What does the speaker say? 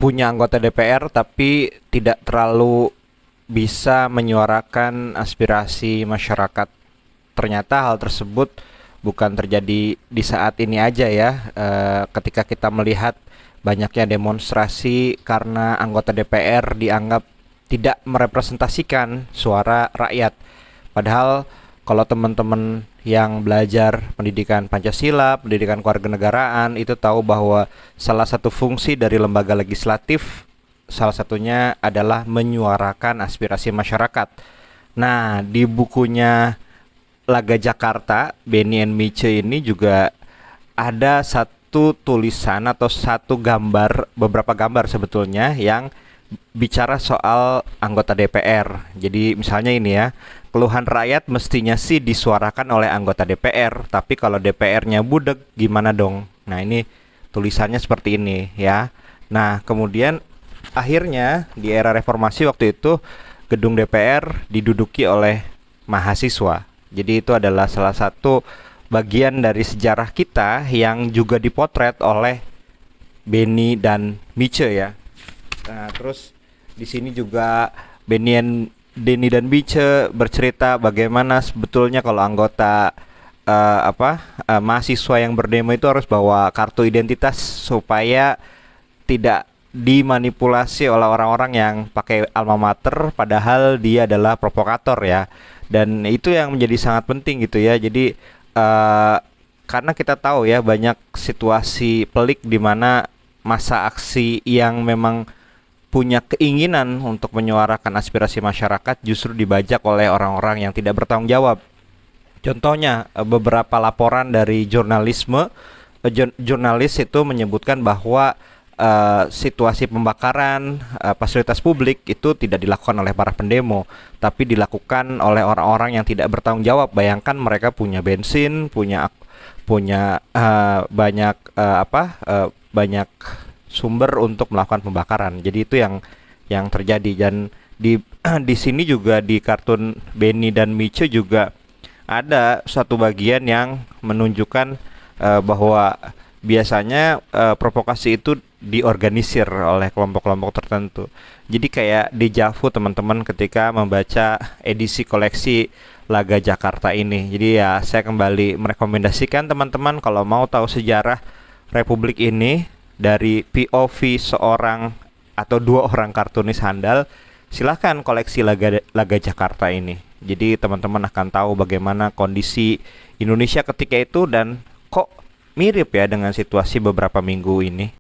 punya anggota DPR tapi tidak terlalu bisa menyuarakan aspirasi masyarakat. Ternyata hal tersebut bukan terjadi di saat ini aja ya. Ketika kita melihat banyaknya demonstrasi karena anggota DPR dianggap tidak merepresentasikan suara rakyat. Padahal kalau teman-teman yang belajar pendidikan Pancasila, pendidikan kewarganegaraan itu tahu bahwa salah satu fungsi dari lembaga legislatif salah satunya adalah menyuarakan aspirasi masyarakat. Nah, di bukunya Laga Jakarta, Benny and Miche ini juga ada satu tulisan atau satu gambar, beberapa gambar sebetulnya yang bicara soal anggota DPR. Jadi misalnya ini ya, keluhan rakyat mestinya sih disuarakan oleh anggota DPR, tapi kalau DPR-nya budek gimana dong? Nah, ini tulisannya seperti ini ya. Nah, kemudian akhirnya di era reformasi waktu itu gedung DPR diduduki oleh mahasiswa. Jadi itu adalah salah satu bagian dari sejarah kita yang juga dipotret oleh Benny dan Miche ya. Nah, terus di sini juga Denny dan Miche bercerita bagaimana sebetulnya kalau anggota mahasiswa yang berdemo itu harus bawa kartu identitas supaya tidak dimanipulasi oleh orang-orang yang pakai alma mater padahal dia adalah provokator ya. Dan itu yang menjadi sangat penting gitu ya. Jadi karena kita tahu ya banyak situasi pelik di mana masa aksi yang memang punya keinginan untuk menyuarakan aspirasi masyarakat justru dibajak oleh orang-orang yang tidak bertanggung jawab. Contohnya beberapa laporan dari jurnalis itu menyebutkan bahwa situasi pembakaran fasilitas publik itu tidak dilakukan oleh para pendemo, tapi dilakukan oleh orang-orang yang tidak bertanggung jawab. Bayangkan mereka punya bensin, banyak sumber untuk melakukan pembakaran. Jadi itu yang terjadi. Dan di di sini juga di kartun Benny dan Miche juga ada satu bagian yang menunjukkan bahwa biasanya provokasi itu diorganisir oleh kelompok-kelompok tertentu. Jadi kayak dejavu teman-teman ketika membaca edisi koleksi Laga Jakarta ini. Jadi ya saya kembali merekomendasikan teman-teman kalau mau tahu sejarah Republik ini dari POV seorang atau dua orang kartunis handal, silahkan koleksi Laga Jakarta ini. Jadi teman-teman akan tahu bagaimana kondisi Indonesia ketika itu dan kok mirip ya dengan situasi beberapa minggu ini.